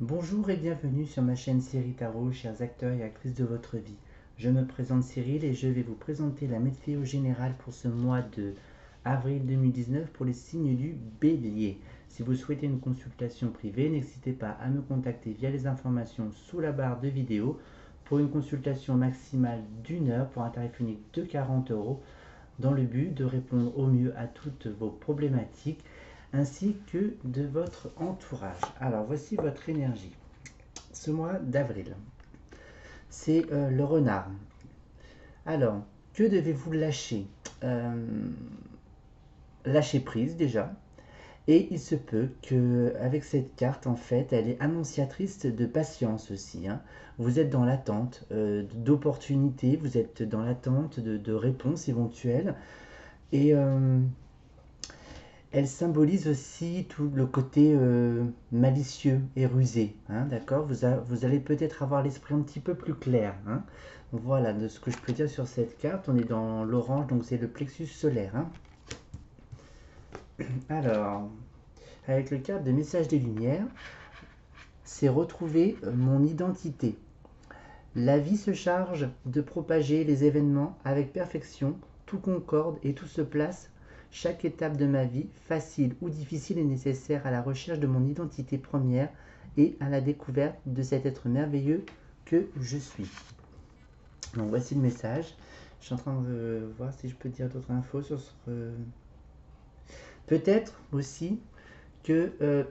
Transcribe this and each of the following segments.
Bonjour et bienvenue sur ma chaîne Cyril Tarot, chers acteurs et actrices de votre vie. Je me présente Cyril et je vais vous présenter la météo générale pour ce mois de avril 2019 pour les signes du Bélier. Si vous souhaitez une consultation privée, n'hésitez pas à me contacter via les informations sous la barre de vidéo pour une consultation maximale d'une heure pour un tarif unique de 40 euros dans le but de répondre au mieux à toutes vos problématiques ainsi que de votre entourage. Alors voici votre énergie. Ce mois d'avril, c'est le renard. Alors, que devez-vous lâcher Lâcher prise déjà. Et il se peut que avec cette carte, en fait, elle est annonciatrice de patience aussi, hein. Vous êtes dans l'attente d'opportunités, vous êtes dans l'attente de réponses éventuelles. Et elle symbolise aussi tout le côté malicieux et rusé, hein, d'accord. Vous allez peut-être avoir l'esprit un petit peu plus clair, hein. Voilà, de ce que je peux dire sur cette carte. On est dans l'orange, donc c'est le plexus solaire, hein. Alors, avec le carte de message des lumières, c'est retrouver mon identité. La vie se charge de propager les événements avec perfection, tout concorde et tout se place. Chaque étape de ma vie, facile ou difficile, est nécessaire à la recherche de mon identité première et à la découverte de cet être merveilleux que je suis. Donc voici le message. Je suis en train de voir si je peux dire d'autres infos sur ce... Peut-être aussi que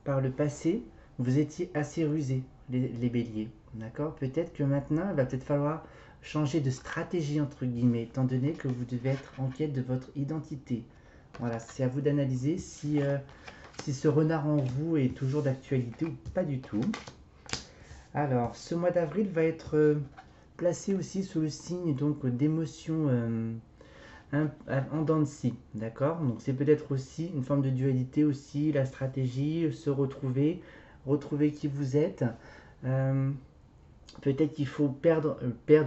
par le passé, vous étiez assez rusés, les béliers. D'accord. Peut-être que maintenant, il va peut-être falloir changer de stratégie, entre guillemets, étant donné que vous devez être en quête de votre identité. Voilà, c'est à vous d'analyser si ce renard en vous est toujours d'actualité ou pas du tout. Alors, ce mois d'avril va être placé aussi sous le signe donc d'émotions en dents de scie, d'accord. Donc c'est peut-être aussi une forme de dualité aussi, la stratégie, se retrouver, retrouver qui vous êtes. Euh, Peut-être qu'il faut perdre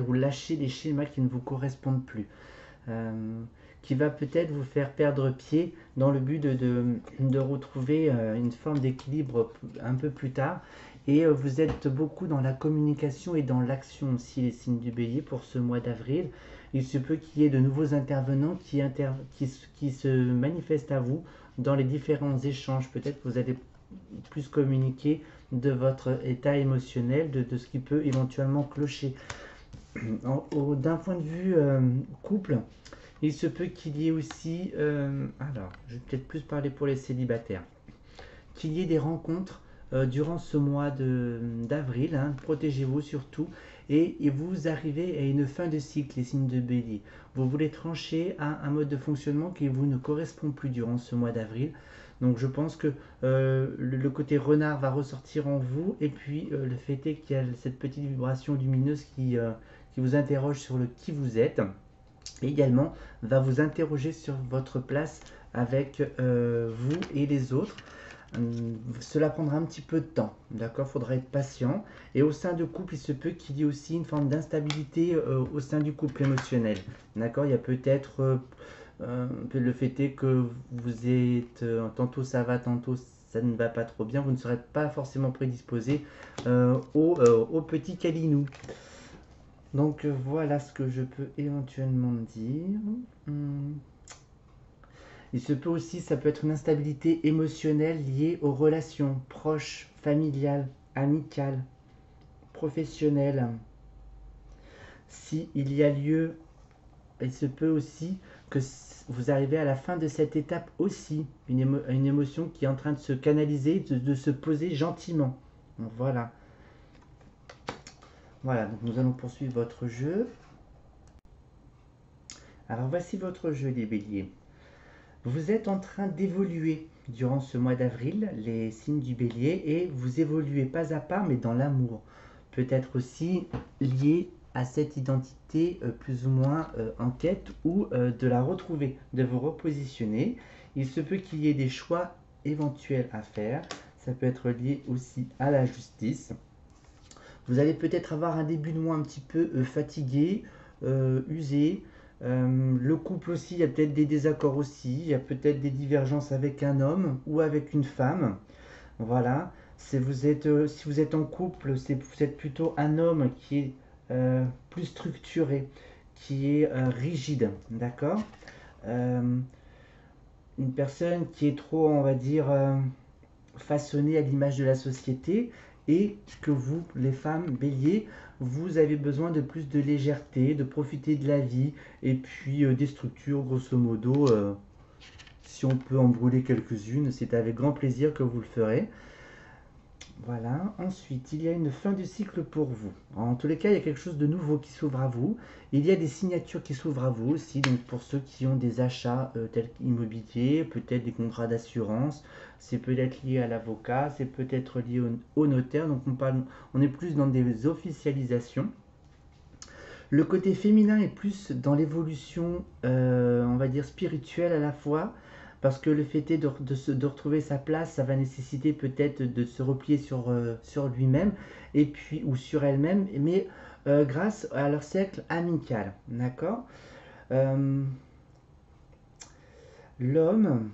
ou lâcher des schémas qui ne vous correspondent plus. Euh, qui va peut-être vous faire perdre pied dans le but de retrouver une forme d'équilibre un peu plus tard. Et vous êtes beaucoup dans la communication et dans l'action aussi, les signes du bélier, pour ce mois d'avril. Il se peut qu'il y ait de nouveaux intervenants qui se manifestent à vous dans les différents échanges. Peut-être que vous allez plus communiquer de votre état émotionnel, de ce qui peut éventuellement clocher. D'un point de vue couple, il se peut qu'il y ait aussi, alors je vais peut-être plus parler pour les célibataires, qu'il y ait des rencontres durant ce mois d'avril, hein. Protégez-vous surtout, et vous arrivez à une fin de cycle, les signes de bélier. Vous voulez trancher à un mode de fonctionnement qui vous ne correspond plus durant ce mois d'avril. Donc je pense que le côté renard va ressortir en vous, et puis le fait est qu'il y a cette petite vibration lumineuse qui vous interroge sur le qui vous êtes, et également va vous interroger sur votre place avec vous et les autres. Cela prendra un petit peu de temps, d'accord. Il faudra être patient. Et au sein de couple, il se peut qu'il y ait aussi une forme d'instabilité au sein du couple émotionnel, d'accord. Il y a peut-être le fait est que vous êtes tantôt ça va, tantôt ça ne va pas trop bien. Vous ne serez pas forcément prédisposé au petit câlinou. Donc voilà ce que je peux éventuellement dire. Hmm. Il se peut aussi, ça peut être une instabilité émotionnelle liée aux relations proches, familiales, amicales, professionnelles. Si il y a lieu, il se peut aussi que vous arrivez à la fin de cette étape aussi, une émotion qui est en train de se canaliser, de se poser gentiment. Donc voilà. Voilà, donc nous allons poursuivre votre jeu. Alors voici votre jeu, les béliers. Vous êtes en train d'évoluer durant ce mois d'avril, les signes du bélier, et vous évoluez pas à pas, mais dans l'amour. Peut-être aussi lié à cette identité plus ou moins en quête, ou de la retrouver, de vous repositionner. Il se peut qu'il y ait des choix éventuels à faire. Ça peut être lié aussi à la justice. Vous allez peut-être avoir un début de mois un petit peu fatigué, usé. Le couple aussi, il y a peut-être des désaccords aussi, il y a peut-être des divergences avec un homme ou avec une femme. Voilà, Si vous êtes en couple, vous êtes plutôt un homme qui est plus structuré, qui est rigide, d'accord. Euh, une personne qui est trop, on va dire, façonnée à l'image de la société, et que vous, les femmes béliers, vous avez besoin de plus de légèreté, de profiter de la vie, et puis des structures, grosso modo, si on peut en brûler quelques-unes, c'est avec grand plaisir que vous le ferez. Voilà, ensuite il y a une fin de cycle pour vous. En tous les cas, il y a quelque chose de nouveau qui s'ouvre à vous. Il y a des signatures qui s'ouvrent à vous aussi, donc pour ceux qui ont des achats tels qu'immobiliers, peut-être des contrats d'assurance, c'est peut-être lié à l'avocat, c'est peut-être lié au notaire, donc on est plus dans des officialisations. Le côté féminin est plus dans l'évolution, on va dire spirituelle à la fois, parce que le fait est de retrouver sa place, ça va nécessiter peut-être de se replier sur lui-même, et puis ou sur elle-même, mais grâce à leur cercle amical, d'accord. Euh, L'homme,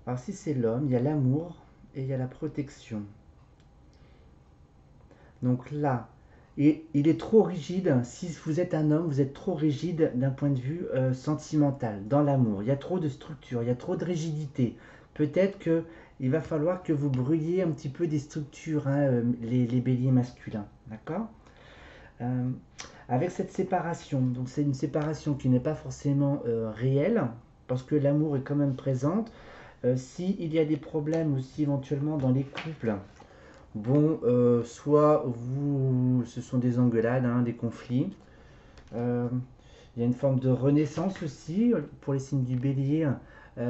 alors si c'est l'homme, il y a l'amour et il y a la protection. Donc là, et il est trop rigide. Si vous êtes un homme, vous êtes trop rigide d'un point de vue sentimental, dans l'amour. Il y a trop de structure, il y a trop de rigidité. Peut-être que il va falloir que vous brûliez un petit peu des structures, hein, les béliers masculins. D'accord. Euh, Avec cette séparation, donc c'est une séparation qui n'est pas forcément réelle, parce que l'amour est quand même présente. S'il y a des problèmes aussi éventuellement dans les couples, bon, soit ce sont des engueulades, hein, des conflits. Euh, il y a une forme de renaissance aussi pour les signes du bélier.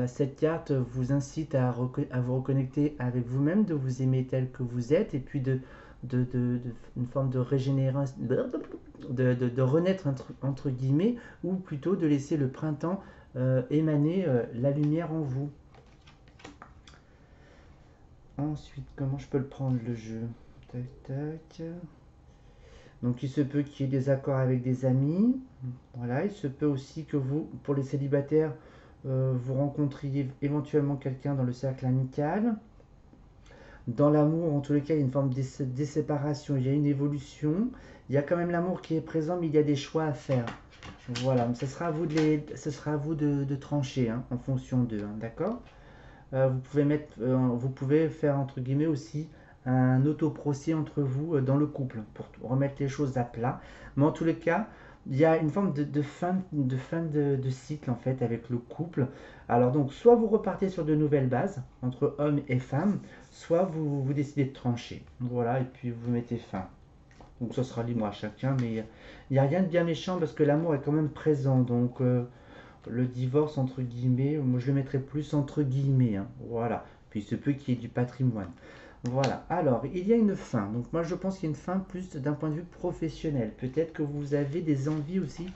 Cette carte vous incite à vous reconnecter avec vous-même, de vous aimer tel que vous êtes, et puis une forme de régénération, de renaître entre guillemets, ou plutôt de laisser le printemps émaner la lumière en vous. Ensuite, comment je peux le prendre le jeu? Tac, tac. Donc il se peut qu'il y ait des accords avec des amis. Voilà, il se peut aussi que vous, pour les célibataires, vous rencontriez éventuellement quelqu'un dans le cercle amical. Dans l'amour, en tous les cas, il y a une forme de séparation, il y a une évolution. Il y a quand même l'amour qui est présent, mais il y a des choix à faire. Voilà, ce sera à vous ce sera à vous de trancher, hein, en fonction d'eux, hein, d'accord. Vous pouvez faire entre guillemets aussi un auto-procès entre vous dans le couple pour remettre les choses à plat. Mais en tous les cas, il y a une forme de cycle en fait avec le couple. Alors donc, soit vous repartez sur de nouvelles bases entre hommes et femmes, soit vous décidez de trancher. Voilà, et puis vous mettez fin. Donc ça sera libre à chacun, mais il n'y a rien de bien méchant parce que l'amour est quand même présent. Donc le divorce, entre guillemets, moi je le mettrais plus entre guillemets, hein, voilà. Puis il se peut qu'il y ait du patrimoine. Voilà, alors il y a une fin. Donc moi je pense qu'il y a une fin plus d'un point de vue professionnel. Peut-être que vous avez des envies aussi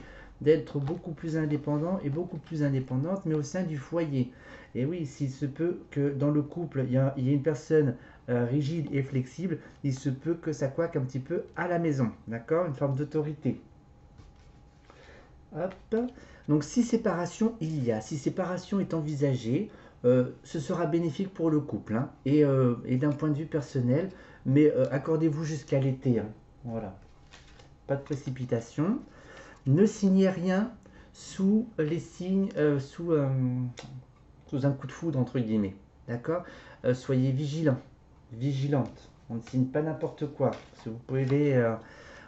d'être beaucoup plus indépendant et beaucoup plus indépendante, mais au sein du foyer. Et oui, s'il se peut que dans le couple, il y ait une personne rigide et flexible, il se peut que ça coaque un petit peu à la maison, d'accord. Une forme d'autorité. Hop. Donc si séparation si séparation est envisagée, ce sera bénéfique pour le couple, hein, et d'un point de vue personnel, mais accordez-vous jusqu'à l'été, hein. Voilà, pas de précipitation. Ne signez rien sous les signes, sous un coup de foudre entre guillemets, d'accord. Soyez vigilants, vigilante. On ne signe pas n'importe quoi. Parce que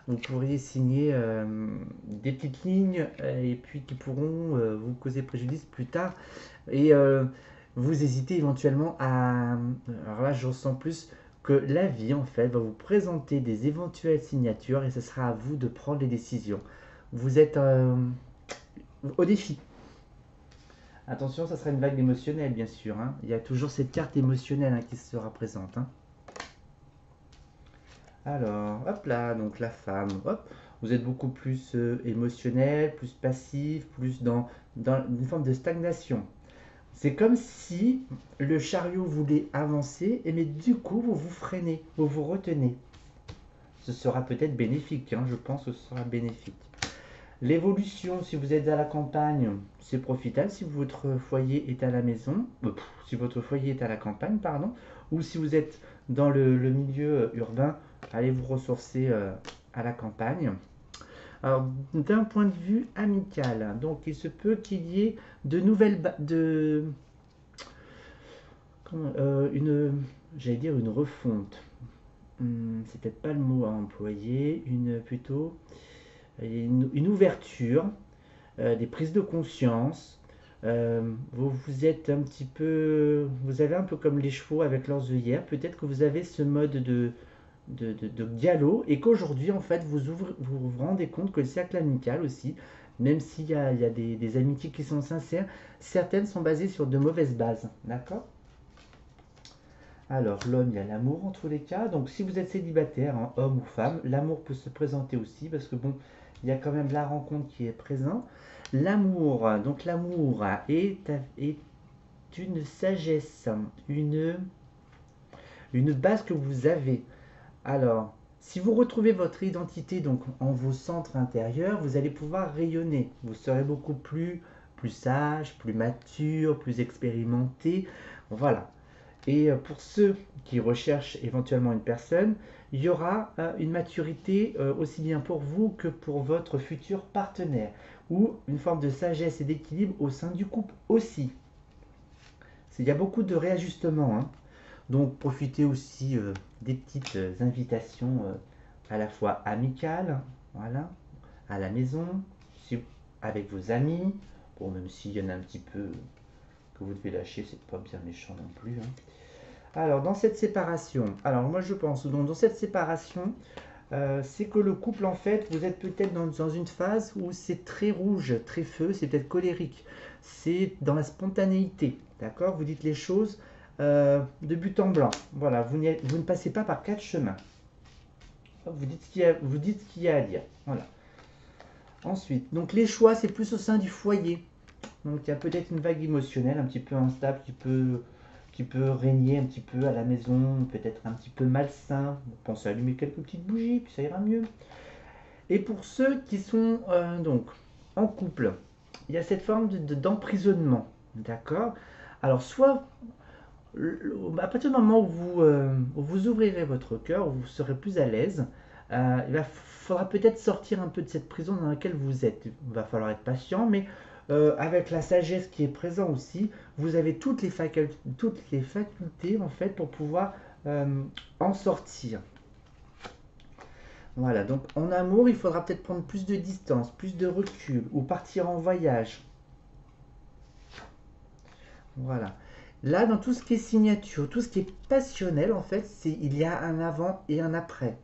vous pourriez signer des petites lignes et puis qui pourront vous causer préjudice plus tard. Et vous hésitez éventuellement à... Alors là, je ressens plus que la vie, en fait, va vous présenter des éventuelles signatures et ce sera à vous de prendre les décisions. Vous êtes au défi. Attention, ça sera une vague émotionnelle, bien sûr, hein. Il y a toujours cette carte émotionnelle, hein, qui sera présente, hein. Alors, hop là, donc la femme, hop, vous êtes beaucoup plus émotionnel, plus passif, plus dans une forme de stagnation. C'est comme si le chariot voulait avancer, mais du coup, vous vous freinez, vous vous retenez. Ce sera peut-être bénéfique, hein, je pense que ce sera bénéfique. L'évolution, si vous êtes à la campagne, c'est profitable. Si votre foyer est à la maison, si votre foyer est à la campagne, pardon, ou si vous êtes dans le milieu urbain, allez vous ressourcer à la campagne. Alors, d'un point de vue amical, donc il se peut qu'il y ait de nouvelles j'allais dire une refonte. C'est peut-être pas le mot à employer, plutôt une ouverture, des prises de conscience. Vous êtes un petit peu, vous avez un peu comme les chevaux avec leurs œillères. Peut-être que vous avez ce mode de dialogue et qu'aujourd'hui, en fait, vous rendez compte que le cercle amical aussi, même s'il y a des amitiés qui sont sincères, certaines sont basées sur de mauvaises bases. D'accord? Alors, l'homme, il y a l'amour en tous les cas. Donc, si vous êtes célibataire, hein, homme ou femme, l'amour peut se présenter aussi parce que bon, il y a quand même la rencontre qui est présente. L'amour, donc l'amour est une sagesse, une base que vous avez. Alors, si vous retrouvez votre identité donc en vos centres intérieurs, vous allez pouvoir rayonner. Vous serez beaucoup plus sage, plus mature, plus expérimenté. Voilà. Et pour ceux qui recherchent éventuellement une personne, il y aura une maturité aussi bien pour vous que pour votre futur partenaire, ou une forme de sagesse et d'équilibre au sein du couple aussi. Il y a beaucoup de réajustements, hein. Donc profitez aussi des petites invitations à la fois amicales, voilà, à la maison, avec vos amis. Bon, même s'il y en a un petit peu que vous devez lâcher, c'est pas bien méchant non plus, hein. Alors, dans cette séparation, alors moi je pense, donc, dans cette séparation, c'est que le couple, en fait, vous êtes peut-être dans une phase où c'est très rouge, très feu, c'est peut-être colérique. C'est dans la spontanéité, d'accord? Vous dites les choses de but en blanc. Voilà, vous ne passez pas par quatre chemins. Vous dites ce qu'il y a à dire. Voilà. Ensuite, donc les choix, c'est plus au sein du foyer. Donc il y a peut-être une vague émotionnelle un petit peu instable qui peut régner un petit peu à la maison, peut-être un petit peu malsain. Pensez à allumer quelques petites bougies, puis ça ira mieux. Et pour ceux qui sont donc en couple, il y a cette forme d'emprisonnement. D'accord? Alors soit à partir du moment où vous ouvrirez votre cœur, où vous serez plus à l'aise, faudra peut-être sortir un peu de cette prison dans laquelle vous êtes. Il va falloir être patient, mais avec la sagesse qui est présente aussi, vous avez toutes les facultés en fait pour pouvoir en sortir. Voilà, donc en amour, il faudra peut-être prendre plus de distance, plus de recul, ou partir en voyage. Voilà. Là, dans tout ce qui est signature, tout ce qui est passionnel, en fait, il y a un avant et un après.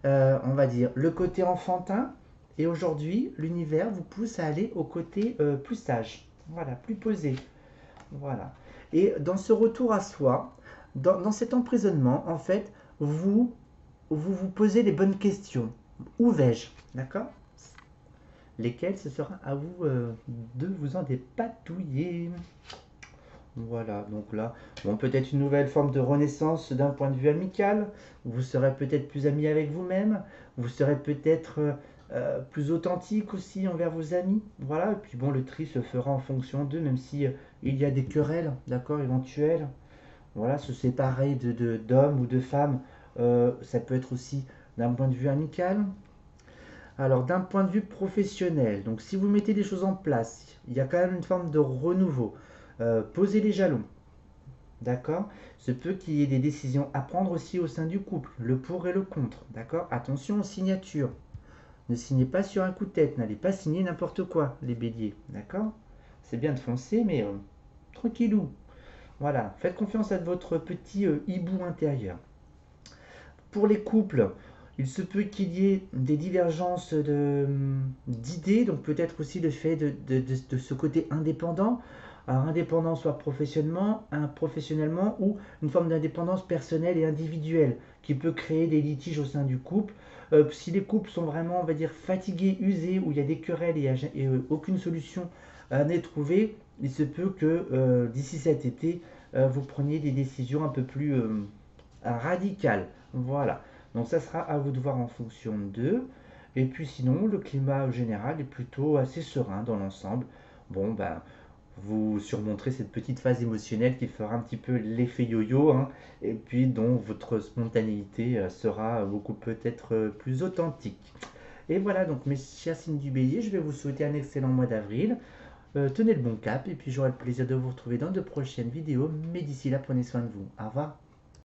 On va dire le côté enfantin, et aujourd'hui, l'univers vous pousse à aller au côté plus sage, voilà, plus posé. Voilà. Et dans ce retour à soi, dans cet emprisonnement, en fait, vous posez les bonnes questions. Où vais-je? D'accord? Lesquelles ce sera à vous de vous en dépatouiller. Voilà, donc là, bon, peut-être une nouvelle forme de renaissance d'un point de vue amical. Vous serez peut-être plus ami avec vous-même. Vous serez peut-être plus authentique aussi envers vos amis. Voilà, et puis bon, le tri se fera en fonction d'eux, même si il y a des querelles, d'accord, éventuelles. Voilà, se séparer d'hommes ou de femmes, ça peut être aussi d'un point de vue amical. Alors, d'un point de vue professionnel, donc si vous mettez des choses en place, il y a quand même une forme de renouveau. Posez les jalons, d'accord? Se peut qu'il y ait des décisions à prendre aussi au sein du couple, le pour et le contre, d'accord? Attention aux signatures. Ne signez pas sur un coup de tête, n'allez pas signer n'importe quoi, les béliers, d'accord? C'est bien de foncer, mais tranquillou. Voilà, faites confiance à votre petit hibou intérieur. Pour les couples, il se peut qu'il y ait des divergences d'idées, donc peut-être aussi le fait de ce côté indépendant. Alors indépendant soit professionnellement ou une forme d'indépendance personnelle et individuelle qui peut créer des litiges au sein du couple. Si les couples sont vraiment, on va dire, fatigués, usés, où il y a des querelles et aucune solution n'est trouvée, il se peut que d'ici cet été, vous preniez des décisions un peu plus radicales. Voilà. Donc ça sera à vous de voir en fonction d'eux. Et puis sinon, le climat général est plutôt assez serein dans l'ensemble. Bon, ben, vous surmonterez cette petite phase émotionnelle qui fera un petit peu l'effet yo-yo, hein, et puis dont votre spontanéité sera beaucoup peut-être plus authentique. Et voilà, donc mes chers signes du bélier, je vais vous souhaiter un excellent mois d'avril. Tenez le bon cap et puis j'aurai le plaisir de vous retrouver dans de prochaines vidéos. Mais d'ici là, prenez soin de vous. Au revoir.